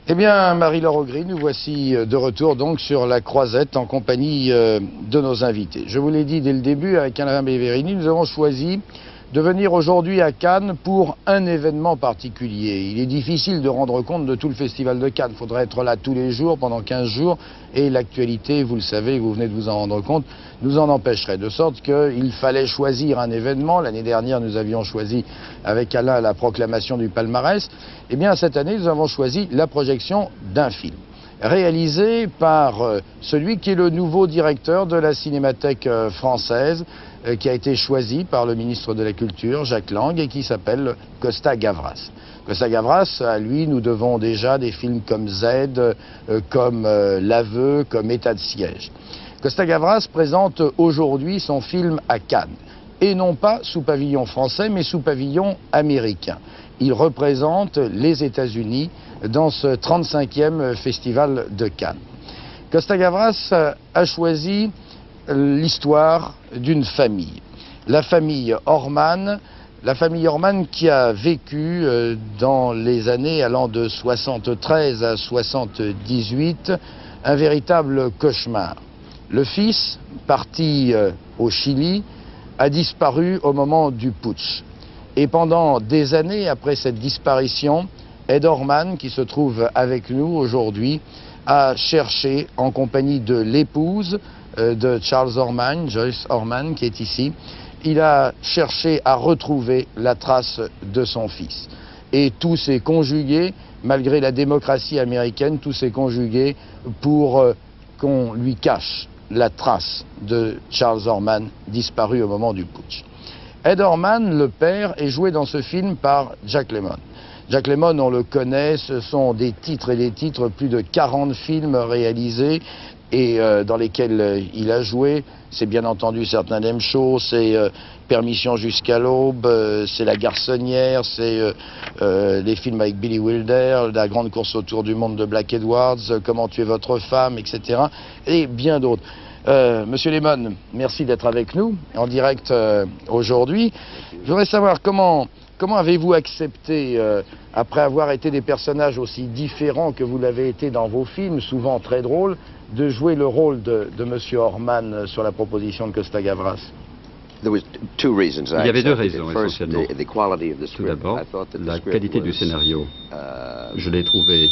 Eh bien, Marie-Laure Augry, nous voici de retour donc sur la Croisette en compagnie de nos invités. Je vous l'ai dit dès le début, avec Alain Beverini, nous avons choisi de venir aujourd'hui à Cannes pour un événement particulier. Il est difficile de rendre compte de tout le festival de Cannes. Il faudrait être là tous les jours, pendant 15 jours, et l'actualité, vous le savez, vous venez de vous en rendre compte, nous en empêcherait. De sorte qu'il fallait choisir un événement. L'année dernière, nous avions choisi avec Alain la proclamation du palmarès. Eh bien, cette année, nous avons choisi la projection d'un film réalisé par celui qui est le nouveau directeur de la Cinémathèque française, qui a été choisi par le ministre de la Culture, Jacques Lang, et qui s'appelle Costa-Gavras. Costa-Gavras, à lui, nous devons déjà des films comme Z, comme L'Aveu, comme État de siège. Costa-Gavras présente aujourd'hui son film à Cannes, et non pas sous pavillon français, mais sous pavillon américain. Il représente les États-Unis dans ce 35e festival de Cannes. Costa-Gavras a choisi l'histoire d'une famille, la famille Orman qui a vécu dans les années allant de 73 à 78 un véritable cauchemar. Le fils, parti au Chili, a disparu au moment du putsch. Et pendant des années après cette disparition, Ed Orman, qui se trouve avec nous aujourd'hui, a cherché, en compagnie de l'épouse de Charles Orman, Joyce Orman, qui est ici, il a cherché à retrouver la trace de son fils. Et tout s'est conjugué, malgré la démocratie américaine, tout s'est conjugué pour qu'on lui cache la trace de Charles Orman, disparu au moment du putsch. Ed Orman, le père, est joué dans ce film par Jack Lemmon. Jack Lemmon, on le connaît, ce sont des titres et des titres, plus de 40 films réalisés et dans lesquels il a joué. C'est bien entendu Certain Name Show, c'est Permission jusqu'à l'aube, c'est La Garçonnière, c'est les films avec Billy Wilder, La grande course autour du monde de Black Edwards, Comment tuer votre femme, etc. et bien d'autres. Monsieur Lemmon, merci d'être avec nous en direct aujourd'hui. Je voudrais savoir comment avez-vous accepté, après avoir été des personnages aussi différents que vous l'avez été dans vos films, souvent très drôles, de jouer le rôle de Monsieur Orman sur la proposition de Costa-Gavras? Il y avait deux raisons essentiellement. Tout d'abord, la qualité du scénario. Je l'ai trouvé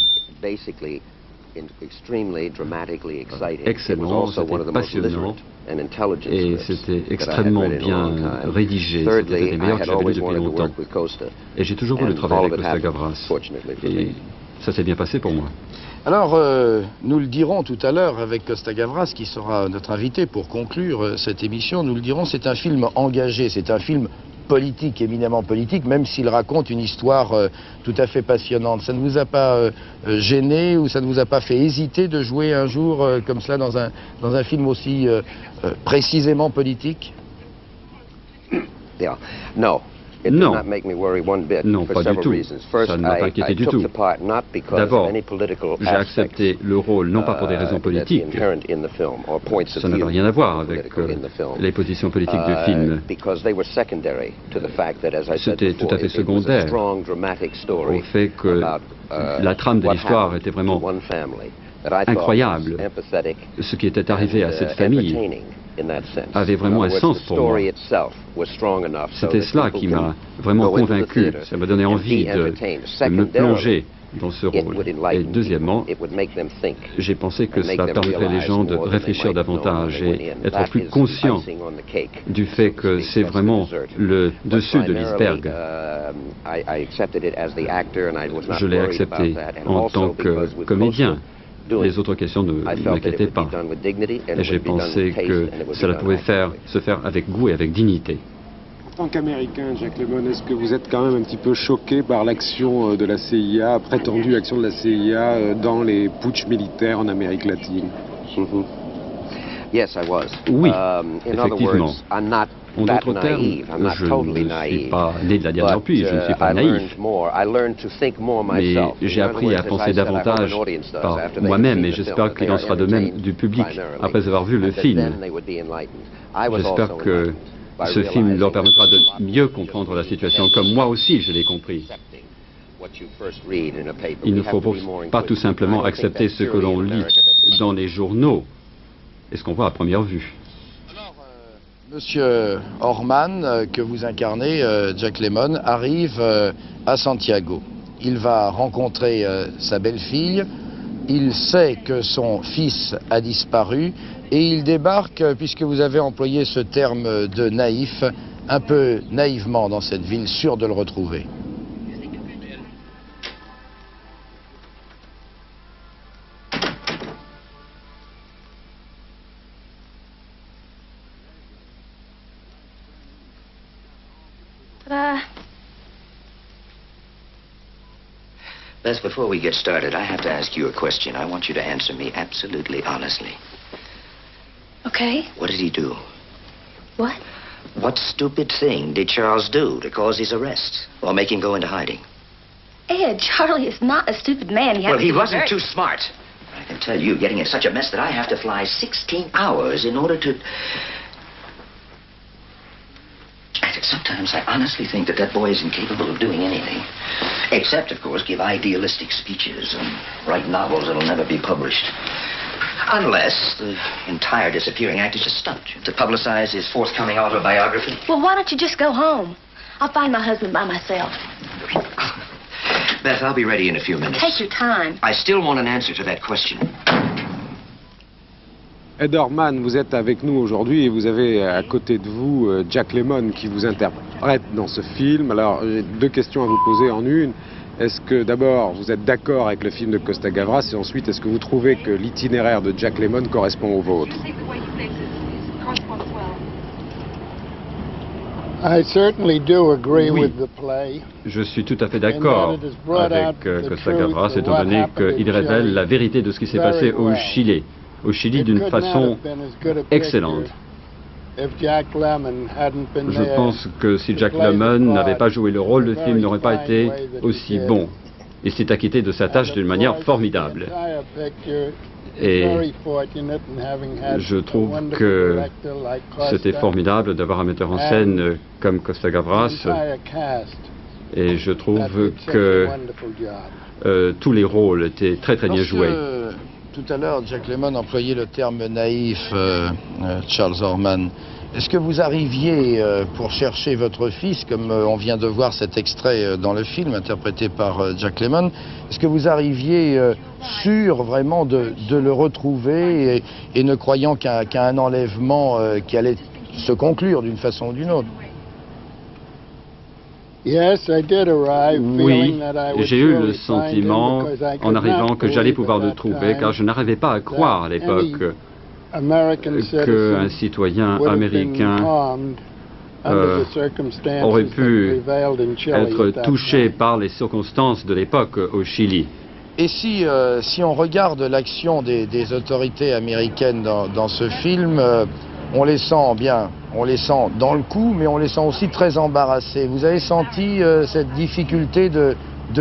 excellent, c'était passionnant et c'était extrêmement bien rédigé. C'était les meilleurs que j'avais lus depuis longtemps. Et j'ai toujours voulu travailler avec Costa-Gavras. Et ça s'est bien passé pour moi. Alors, nous le dirons tout à l'heure avec Costa-Gavras, qui sera notre invité pour conclure cette émission. Nous le dirons, c'est un film engagé, c'est un film politique, éminemment politique, même s'il raconte une histoire tout à fait passionnante. Ça ne vous a pas gêné ou ça ne vous a pas fait hésiter de jouer un jour comme cela dans un film aussi précisément politique? Non. Non, pas du tout. Ça ne m'a pas inquiété du tout. D'abord, j'ai accepté le rôle non pas pour des raisons politiques, ça n'avait rien à voir avec les positions politiques du film. C'était tout à fait secondaire au fait que la trame de l'histoire était vraiment incroyable. Ce qui était arrivé à cette famille avait vraiment un sens pour moi. C'était cela qui m'a vraiment convaincu. Ça m'a donné envie de me plonger dans ce rôle. Et deuxièmement, j'ai pensé que cela permettrait les gens de réfléchir davantage et être plus conscients du fait que c'est vraiment le dessus de l'iceberg. Je l'ai accepté en tant que comédien. Les autres questions ne m'inquiétaient pas. Et j'ai pensé que cela pouvait se faire avec goût et avec dignité. En tant qu'Américain, Jack Lemmon, est-ce que vous êtes quand même un petit peu choqué par l'action de la CIA, prétendue action de la CIA dans les putschs militaires en Amérique latine? Oui, effectivement. En d'autres termes, je ne suis pas né de la dernière pluie, je ne suis pas naïf. Mais j'ai appris à penser davantage par moi-même et j'espère qu'il en sera de même du public après avoir vu le film. J'espère que ce film leur permettra de mieux comprendre la situation, comme moi aussi je l'ai compris. Il ne faut pas tout simplement accepter ce que l'on lit dans les journaux et ce qu'on voit à première vue. Monsieur Orman, que vous incarnez, Jack Lemmon, arrive à Santiago. Il va rencontrer sa belle-fille, il sait que son fils a disparu et il débarque, puisque vous avez employé ce terme de naïf, un peu naïvement dans cette ville, sûr de le retrouver. Bess, before we get started, I have to ask you a question. I want you to answer me absolutely honestly. Okay. What did he do? What? What stupid thing did Charles do to cause his arrest or make him go into hiding? Ed, Charlie is not a stupid man. Well, he wasn't too smart. I can tell you, getting in such a mess that I have to fly 16 hours in order to... Sometimes I honestly think that that boy is incapable of doing anything. Except, of course, give idealistic speeches and write novels that'll never be published. Unless the entire disappearing act is a stunt to publicize his forthcoming autobiography. Well, why don't you just go home? I'll find my husband by myself. Beth, I'll be ready in a few minutes. Take your time. I still want an answer to that question. Ed Orman, vous êtes avec nous aujourd'hui et vous avez à côté de vous Jack Lemmon qui vous interprète dans ce film. Alors, j'ai deux questions à vous poser en une. Est-ce que d'abord vous êtes d'accord avec le film de Costa Gavras et ensuite est-ce que vous trouvez que l'itinéraire de Jack Lemmon correspond au vôtre? Oui, je suis tout à fait d'accord avec Costa Gavras, étant donné qu'il révèle la vérité de ce qui s'est passé au Chili d'une façon excellente. Je pense que si Jack Lemmon n'avait pas joué le rôle, le film n'aurait pas été aussi bon. Il s'est acquitté de sa tâche d'une manière formidable. Et je trouve que c'était formidable d'avoir un metteur en scène comme Costa Gavras. Et je trouve que tous les rôles étaient très très bien joués. Tout à l'heure, Jack Lemmon employait le terme naïf, Charles Orman. Est-ce que vous arriviez, pour chercher votre fils, comme on vient de voir cet extrait dans le film, interprété par Jack Lemmon, est-ce que vous arriviez sûr vraiment de le retrouver et ne croyant qu'à un enlèvement qui allait se conclure d'une façon ou d'une autre? Oui, j'ai eu le sentiment, en arrivant, que j'allais pouvoir le trouver, car je n'arrivais pas à croire à l'époque qu'un citoyen américain aurait pu être touché par les circonstances de l'époque au Chili. Et si on regarde l'action des autorités américaines dans ce film, on les sent bien, on les sent dans le coup, mais on les sent aussi très embarrassés. Vous avez senti cette difficulté de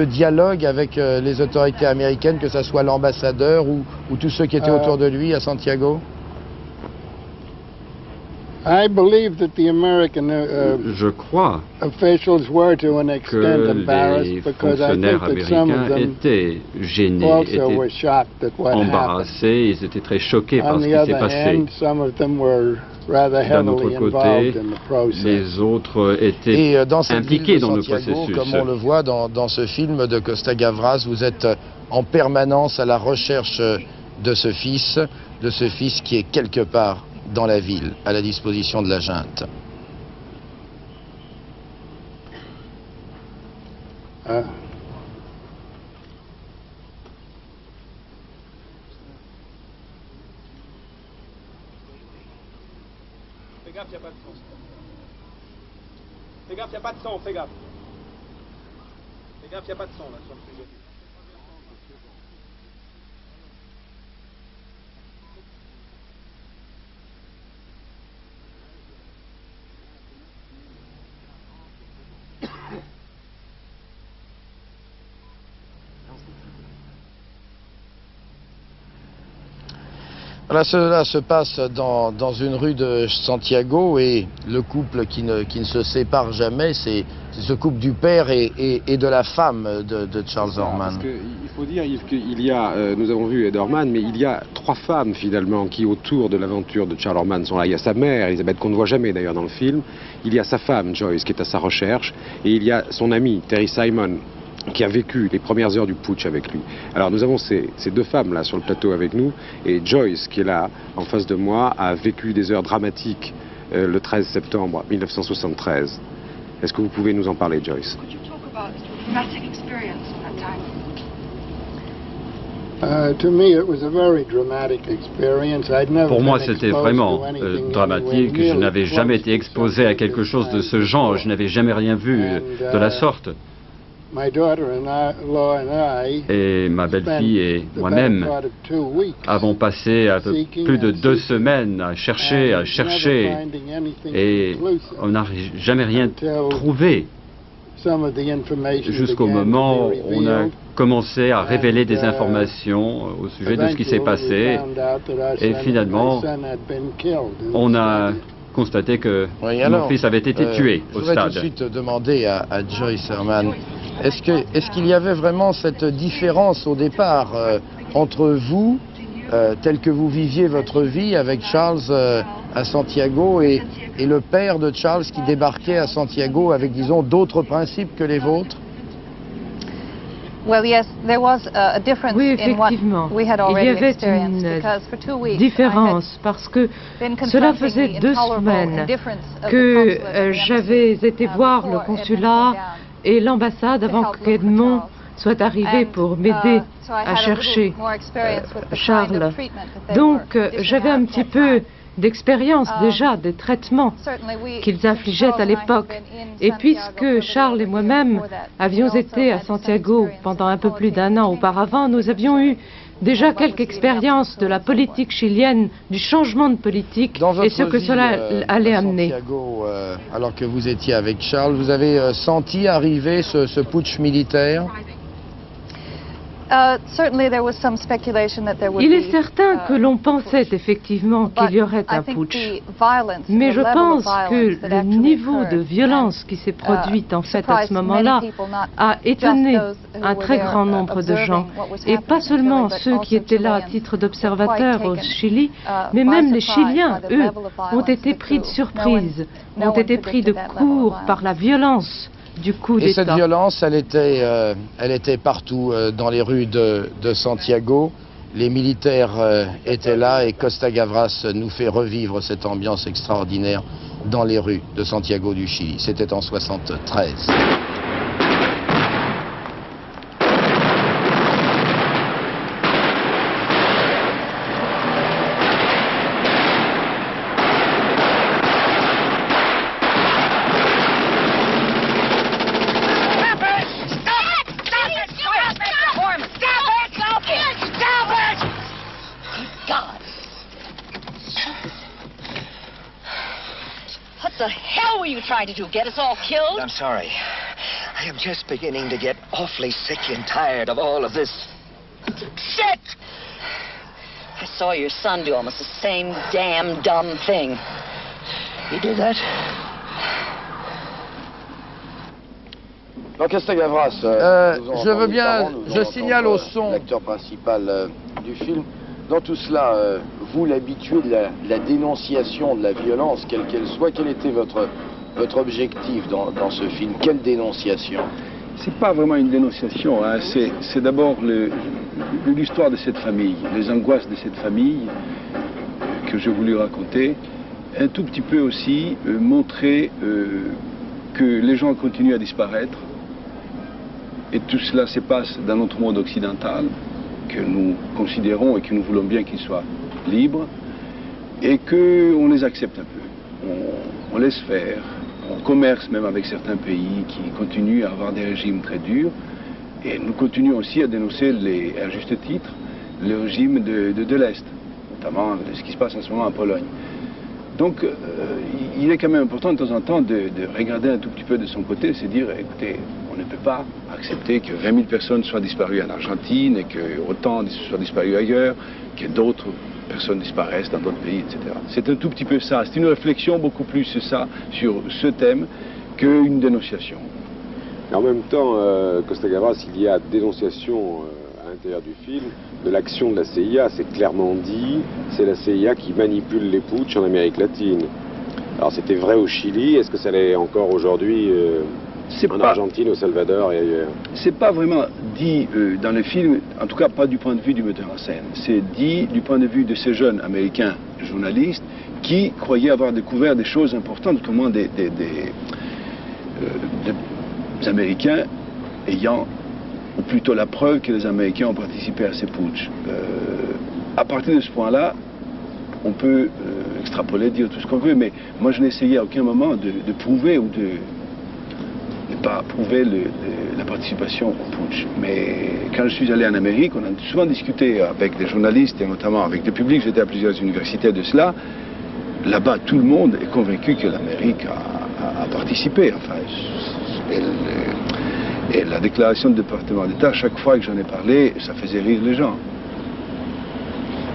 dialogue avec les autorités américaines, que ce soit l'ambassadeur ou tous ceux qui étaient autour de lui à Santiago? Je crois que les fonctionnaires américains étaient gênés, étaient embarrassés, ils étaient très choqués par ce qui s'est passé. D'un autre côté, les autres étaient impliqués dans le processus. Comme on le voit dans ce film de Costa Gavras, vous êtes en permanence à la recherche de ce fils qui est quelque part dans la ville, à la disposition de la junte. Fais gaffe, il n'y a pas de son. Fais gaffe, il n'y a pas de son, fais gaffe. Fais gaffe, il n'y a pas de son là sur le sujet. Voilà, cela se passe dans une rue de Santiago et le couple qui ne se sépare jamais, c'est ce couple du père et de la femme de Charles Orman. Il faut dire, Yves, qu'il y a, nous avons vu Ed Orman, mais il y a 3 femmes finalement qui autour de l'aventure de Charles Orman sont là. Il y a sa mère, Elisabeth, qu'on ne voit jamais d'ailleurs dans le film. Il y a sa femme, Joyce, qui est à sa recherche. Et il y a son ami, Terry Simon, qui a vécu les premières heures du putsch avec lui. Alors nous avons ces 2 femmes là sur le plateau avec nous, et Joyce qui est là en face de moi a vécu des heures dramatiques le 13 septembre 1973. Est-ce que vous pouvez nous en parler, Joyce? Pour moi, c'était vraiment dramatique. Je n'avais jamais été exposé à quelque chose de ce genre. Je n'avais jamais rien vu de la sorte. Et ma belle-fille et moi-même avons passé un peu plus de 2 semaines à chercher, et on n'a jamais rien trouvé. Jusqu'au moment où on a commencé à révéler des informations au sujet de ce qui s'est passé, et finalement, on a constaté que mon fils avait été tué au stade. Je voudrais tout de suite demander à Joyce Orman, est-ce qu'il y avait vraiment cette différence au départ entre vous, tel que vous viviez votre vie avec Charles à Santiago, et le père de Charles qui débarquait à Santiago avec, disons, d'autres principes que les vôtres? Oui, effectivement, il y avait une différence parce que cela faisait 2 semaines que j'avais été voir le consulat et l'ambassade avant qu'Edmond soit arrivé pour m'aider à chercher Charles. Donc j'avais un petit peu d'expérience déjà des traitements qu'ils infligeaient à l'époque. Et puisque Charles et moi-même avions été à Santiago pendant un peu plus d'1 an auparavant, nous avions eu déjà quelques expériences de la politique chilienne, du changement de politique et ce que cela allait amener. Santiago, alors que vous étiez avec Charles, vous avez senti arriver ce putsch militaire? Il est certain que l'on pensait effectivement qu'il y aurait un putsch, mais je pense que le niveau de violence qui s'est produit en fait à ce moment-là a étonné un très grand nombre de gens, et pas seulement ceux qui étaient là à titre d'observateurs au Chili, mais même les Chiliens, eux, ont été pris de surprise, ont été pris de court par la violence du coup d'État. Et cette violence, elle était partout dans les rues de Santiago. Les militaires étaient là, et Costa Gavras nous fait revivre cette ambiance extraordinaire dans les rues de Santiago du Chili. C'était en 1973. Trying to do? Get us all killed? I'm sorry. I am just beginning to get awfully sick and tired of all of this shit! I saw your son do almost the same damn dumb thing. He did that? Donc, Costa Gavras, je veux bien, je signale au son l'acteur principal du film. Dans tout cela, vous, l'habitué de la dénonciation de la violence, quelle qu'elle soit, quel était votre objectif dans ce film? Quelle dénonciation? C'est pas vraiment une dénonciation, hein. C'est d'abord l'histoire de cette famille, les angoisses de cette famille que je voulais raconter. Un tout petit peu aussi montrer que les gens continuent à disparaître, et tout cela se passe dans notre monde occidental, que nous considérons et que nous voulons bien qu'il soit libre, et qu'on les accepte un peu. On laisse faire, on commerce même avec certains pays qui continuent à avoir des régimes très durs, et nous continuons aussi à dénoncer, à juste titre, le régime de l'Est, notamment ce qui se passe en ce moment en Pologne. Donc il est quand même important de temps en temps de regarder un tout petit peu de son côté, c'est dire, écoutez, on ne peut pas accepter que 20 000 personnes soient disparues en Argentine et que autant soient disparues ailleurs, que d'autres personnes disparaissent dans d'autres pays, etc. C'est un tout petit peu ça. C'est une réflexion beaucoup plus sur ça, sur ce thème, qu'une dénonciation. Et en même temps, Costa-Gavras, il y a dénonciation à l'intérieur du film de l'action de la CIA. C'est clairement dit, c'est la CIA qui manipule les putschs en Amérique latine. Alors c'était vrai au Chili, est-ce que ça l'est encore aujourd'hui en Argentine, au Salvador et ailleurs? C'est pas vraiment dit dans le film, en tout cas pas du point de vue du metteur en scène. C'est dit du point de vue de ces jeunes Américains journalistes qui croyaient avoir découvert des choses importantes, au moins des Américains ayant, ou plutôt la preuve que les Américains ont participé à ces putschs. À partir de ce point-là, on peut extrapoler, dire tout ce qu'on veut, mais moi je n'ai essayé à aucun moment de prouver ou de pas prouver la participation au putsch. Mais quand je suis allé en Amérique, on a souvent discuté avec des journalistes et notamment avec le public, j'étais à plusieurs universités de cela. Là-bas, tout le monde est convaincu que l'Amérique a participé. Enfin, et la déclaration du département d'État, chaque fois que j'en ai parlé, ça faisait rire les gens.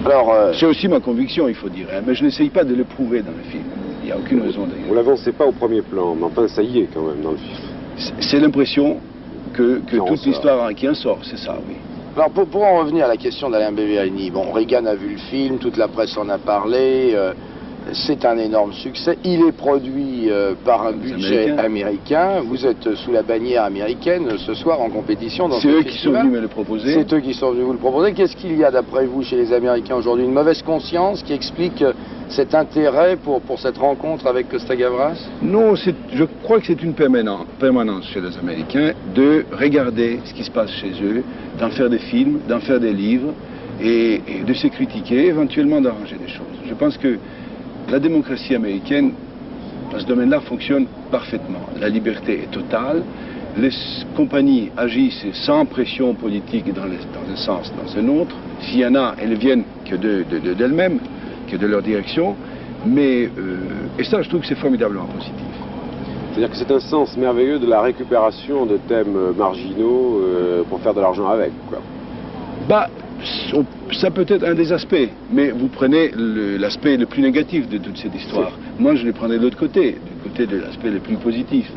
Alors, c'est aussi ma conviction, il faut dire, hein, mais je n'essaye pas de le prouver dans le film. Il n'y a aucune raison d'ailleurs. Vous ne l'avancez pas au premier plan, mais enfin ça y est quand même dans le film. C'est l'impression que toute l'histoire qui en sort, c'est ça, oui. Alors pour en revenir à la question d'Alain Beverini, bon, Reagan a vu le film, toute la presse en a parlé, c'est un énorme succès, il est produit par un budget américain, vous êtes sous la bannière américaine ce soir en compétition dans ce festival. C'est eux qui sont venus me le proposer. C'est eux qui sont venus vous le proposer. Qu'est-ce qu'il y a d'après vous chez les Américains aujourd'hui? Une mauvaise conscience qui explique cet intérêt pour cette rencontre avec Costa-Gavras? Non, je crois que c'est une permanence chez les Américains de regarder ce qui se passe chez eux, d'en faire des films, d'en faire des livres et de se critiquer, éventuellement d'arranger des choses. Je pense que la démocratie américaine, dans ce domaine-là, fonctionne parfaitement. La liberté est totale, les compagnies agissent sans pression politique dans un sens, dans un autre. S'il y en a, elles viennent que d'elles-mêmes, que de leur direction, mais et ça, je trouve que c'est formidablement positif. C'est-à-dire que c'est un sens merveilleux de la récupération de thèmes marginaux pour faire de l'argent avec, quoi. Bah, ça peut être un des aspects, mais vous prenez l'aspect le plus négatif de toute cette histoire. Moi, je les prenais de l'autre côté, du côté de l'aspect le plus positif.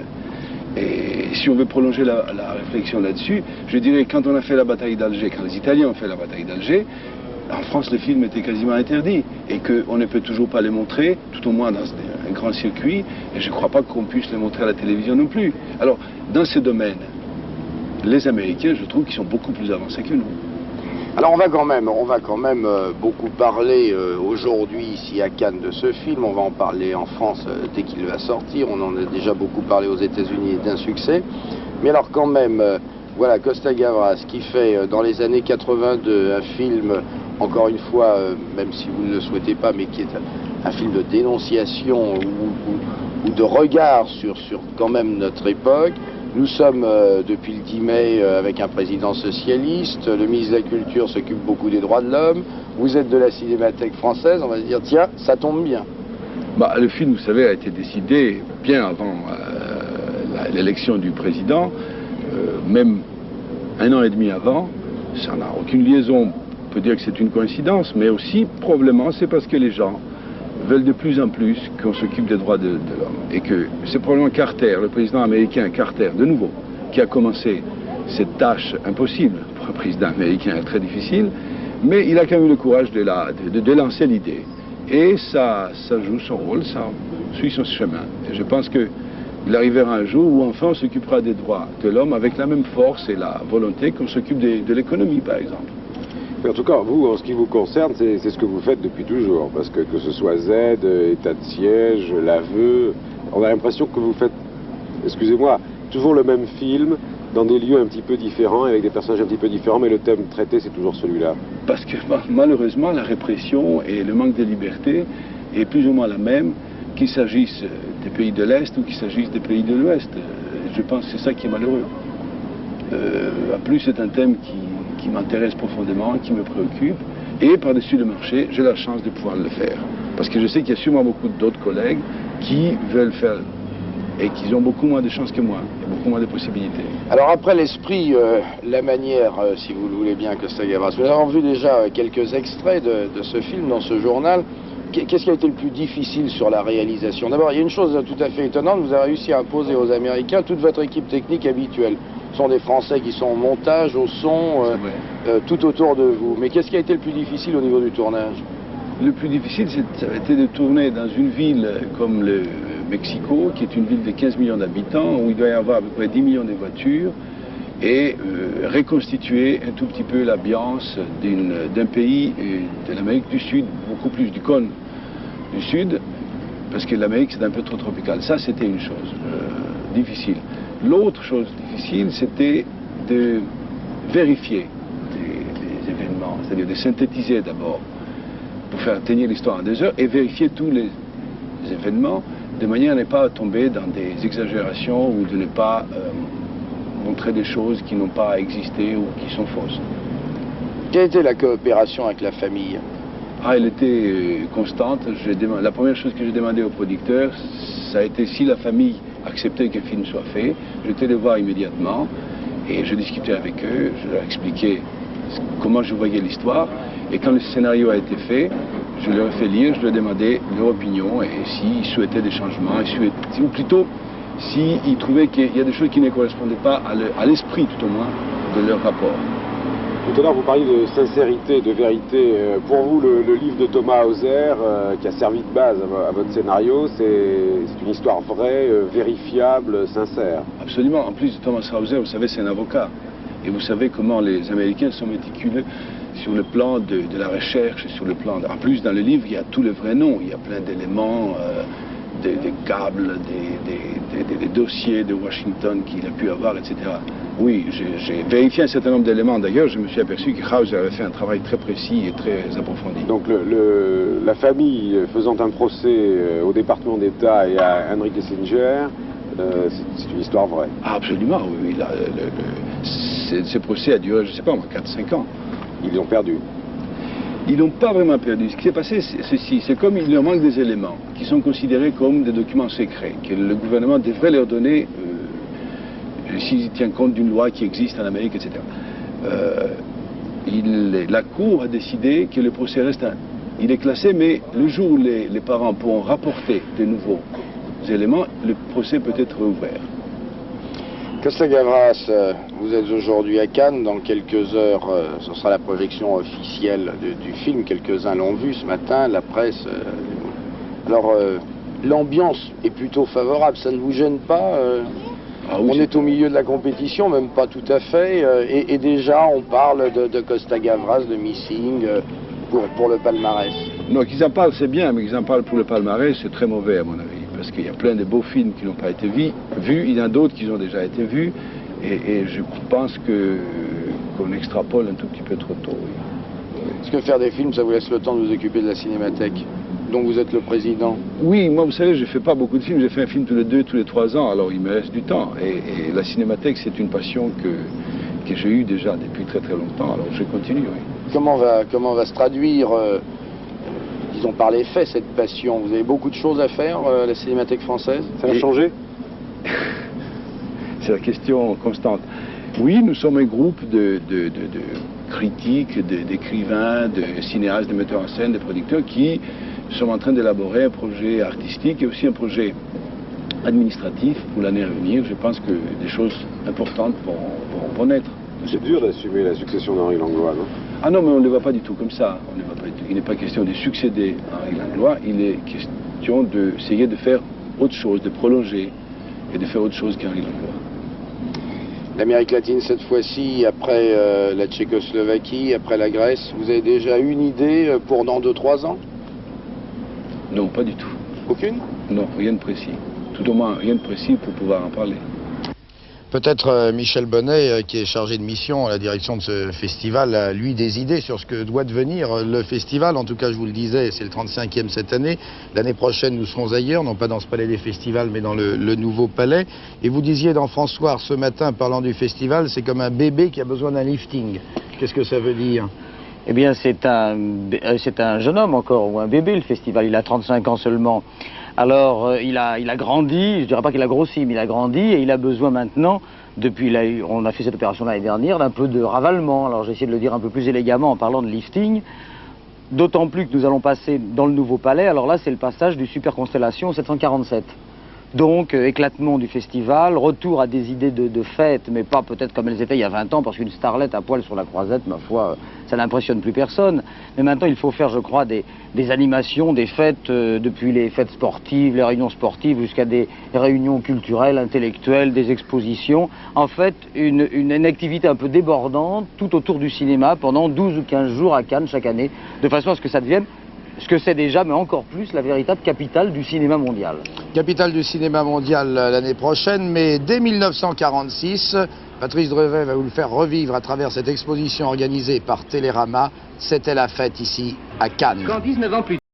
Et si on veut prolonger la réflexion là-dessus, je dirais quand on a fait la bataille d'Alger, quand les Italiens ont fait la bataille d'Alger, en France, le film était quasiment interdit et qu'on ne peut toujours pas les montrer, tout au moins dans un grand circuit, et je ne crois pas qu'on puisse les montrer à la télévision non plus. Alors, dans ce domaine, les Américains, je trouve qu'ils sont beaucoup plus avancés que nous. Alors on va quand même beaucoup parler aujourd'hui ici à Cannes de ce film, on va en parler en France dès qu'il va sortir, on en a déjà beaucoup parlé aux États-Unis d'un succès, mais alors quand même, voilà Costa-Gavras qui fait dans les années 82 un film, encore une fois, même si vous ne le souhaitez pas, mais qui est un film de dénonciation ou de regard sur quand même notre époque. Nous sommes depuis le 10 mai avec un président socialiste, le ministre de la Culture s'occupe beaucoup des droits de l'homme, vous êtes de la Cinémathèque française, on va se dire tiens, ça tombe bien. Bah, le film, vous savez, a été décidé bien avant l'élection du président, même 1 an et demi avant, ça n'a aucune liaison, on peut dire que c'est une coïncidence, mais aussi probablement c'est parce que les gens veulent de plus en plus qu'on s'occupe des droits de l'homme. Et que c'est probablement Carter, le président américain Carter, de nouveau, qui a commencé cette tâche impossible pour un président américain très difficile, mais il a quand même eu le courage de lancer l'idée. Et ça joue son rôle, ça suit son chemin. Et je pense qu'il arrivera un jour où enfin on s'occupera des droits de l'homme avec la même force et la volonté qu'on s'occupe de l'économie, par exemple. Mais en tout cas, vous, en ce qui vous concerne, c'est ce que vous faites depuis toujours. Parce que ce soit Z, État de siège, l'aveu, on a l'impression que vous faites, excusez-moi, toujours le même film, dans des lieux un petit peu différents, avec des personnages un petit peu différents, mais le thème traité, c'est toujours celui-là. Parce que malheureusement, la répression et le manque de liberté est plus ou moins la même, qu'il s'agisse des pays de l'Est ou qu'il s'agisse des pays de l'Ouest. Je pense que c'est ça qui est malheureux. En plus, c'est un thème qui m'intéresse profondément, qui me préoccupe, et par-dessus le marché, j'ai la chance de pouvoir le faire. Parce que je sais qu'il y a sûrement beaucoup d'autres collègues qui veulent faire et qu'ils ont beaucoup moins de chances que moi, et beaucoup moins de possibilités. Alors après l'esprit, la manière, si vous le voulez bien, Costa Gavras, nous avons vu déjà quelques extraits de ce film dans ce journal. Qu'est-ce qui a été le plus difficile sur la réalisation? D'abord, il y a une chose tout à fait étonnante, vous avez réussi à imposer aux Américains toute votre équipe technique habituelle. Ce sont des Français qui sont au montage, au son, tout autour de vous. Mais qu'est-ce qui a été le plus difficile au niveau du tournage? Le plus difficile, ça a été de tourner dans une ville comme le Mexico, qui est une ville de 15 millions d'habitants, où il doit y avoir à peu près 10 millions de voitures, et reconstituer un tout petit peu l'ambiance d'un pays de l'Amérique du Sud, beaucoup plus du cône du Sud, parce que l'Amérique c'est un peu trop tropical. Ça, c'était une chose difficile. L'autre chose difficile, c'était de vérifier les événements, c'est-à-dire de synthétiser d'abord, pour faire tenir l'histoire en 2 heures, et vérifier tous les événements, de manière à ne pas tomber dans des exagérations ou de ne pas montrer des choses qui n'ont pas existé ou qui sont fausses. Quelle était la coopération avec la famille? Elle était constante. La première chose que j'ai demandé au producteur, ça a été si la famille acceptait que le film soit fait. J'étais les voir immédiatement et je discutais avec eux, je leur expliquais comment je voyais l'histoire. Et quand le scénario a été fait, je leur ai fait lire, je leur ai demandé leur opinion et s'ils souhaitaient des changements, ou plutôt s'ils trouvaient qu'il y a des choses qui ne correspondaient pas à l'esprit, tout au moins, de leur rapport. Tout à l'heure, vous parliez de sincérité, de vérité. Pour vous, le livre de Thomas Hauser, qui a servi de base à votre scénario, c'est une histoire vraie, vérifiable, sincère. Absolument. En plus, Thomas Hauser, vous savez, c'est un avocat. Et vous savez comment les Américains sont méticuleux sur le plan de la recherche, sur le plan... En plus, dans le livre, il y a tous les vrais noms. Il y a plein d'éléments, des câbles, des dossiers de Washington qu'il a pu avoir, etc. Oui, j'ai vérifié un certain nombre d'éléments. D'ailleurs, je me suis aperçu que Hauser avait fait un travail très précis et très approfondi. Donc la famille faisant un procès au département d'État et à Henry Kissinger, c'est une histoire vraie. Ah, absolument, oui. Ce procès a duré, je ne sais pas moi, 4-5 ans. Ils l'ont perdu. Ils n'ont pas vraiment perdu. Ce qui s'est passé, c'est ceci. C'est comme il leur manque des éléments qui sont considérés comme des documents secrets, que le gouvernement devrait leur donner s'il tient compte d'une loi qui existe en Amérique, etc. La Cour a décidé que le procès reste... Il est classé, mais le jour où les parents pourront rapporter de nouveaux éléments, le procès peut être ouvert. Costa Gavras, vous êtes aujourd'hui à Cannes. Dans quelques heures, ce sera la projection officielle du film. Quelques-uns l'ont vu ce matin, la presse. Alors, l'ambiance est plutôt favorable. Ça ne vous gêne pas On est au milieu de la compétition, même pas tout à fait. Et déjà, on parle de Costa Gavras, de Missing, pour le palmarès. Non, qu'ils en parlent, c'est bien, mais qu'ils en parlent pour le palmarès, c'est très mauvais, à mon avis. Parce qu'il y a plein de beaux films qui n'ont pas été vus, il y en a d'autres qui ont déjà été vus, et je pense qu'on extrapole un tout petit peu trop tôt. Oui. Est-ce que faire des films, ça vous laisse le temps de vous occuper de la Cinémathèque, dont vous êtes le président? Oui, moi, vous savez, je ne fais pas beaucoup de films, j'ai fait un film tous les 2, tous les 3 ans, alors il me reste du temps. Et la Cinémathèque, c'est une passion que j'ai eue déjà depuis très très longtemps, alors je continue, oui. Comment va se traduire disons par les faits, cette passion? Vous avez beaucoup de choses à faire, la Cinémathèque française? Ça a changé? C'est la question constante. Oui, nous sommes un groupe de critiques, d'écrivains, de cinéastes, de metteurs en scène, de producteurs qui sont en train d'élaborer un projet artistique et aussi un projet administratif pour l'année à venir. Je pense que des choses importantes vont naître. C'est dur d'assumer la succession d'Henri Langlois, non? Ah non, mais on ne le voit pas du tout comme ça. Il n'est pas question de succéder à Henri Langlois, il est question d'essayer de faire autre chose, de prolonger et de faire autre chose qu'Henri Langlois. L'Amérique latine cette fois-ci, après la Tchécoslovaquie, après la Grèce, vous avez déjà une idée pour dans 2-3 ans? Non, pas du tout. Aucune? Non, rien de précis. Tout au moins rien de précis pour pouvoir en parler. Peut-être Michel Bonnet, qui est chargé de mission à la direction de ce festival, a lui des idées sur ce que doit devenir le festival. En tout cas, je vous le disais, c'est le 35e cette année. L'année prochaine, nous serons ailleurs, non pas dans ce palais des festivals, mais dans le nouveau palais. Et vous disiez dans François ce matin, parlant du festival, c'est comme un bébé qui a besoin d'un lifting. Qu'est-ce que ça veut dire? Eh bien, c'est un jeune homme encore, ou un bébé, le festival. Il a 35 ans seulement. Alors il a grandi, je dirais pas qu'il a grossi, mais il a grandi et il a besoin maintenant, on a fait cette opération l'année dernière, d'un peu de ravalement. Alors j'ai essayé de le dire un peu plus élégamment en parlant de lifting, d'autant plus que nous allons passer dans le nouveau palais. Alors là c'est le passage du Super Constellation 747. Donc, éclatement du festival, retour à des idées de fête, mais pas peut-être comme elles étaient il y a 20 ans, parce qu'une starlette à poil sur la croisette, ma foi, ça n'impressionne plus personne. Mais maintenant, il faut faire, je crois, des animations, des fêtes, depuis les fêtes sportives, les réunions sportives, jusqu'à des réunions culturelles, intellectuelles, des expositions. En fait, une activité un peu débordante, tout autour du cinéma, pendant 12 ou 15 jours à Cannes chaque année, de façon à ce que ça devienne ce que c'est déjà, mais encore plus, la véritable capitale du cinéma mondial. Capitale du cinéma mondial l'année prochaine, mais dès 1946, Patrice Drevet va vous le faire revivre à travers cette exposition organisée par Télérama. C'était la fête ici à Cannes. Quand 19 ans plus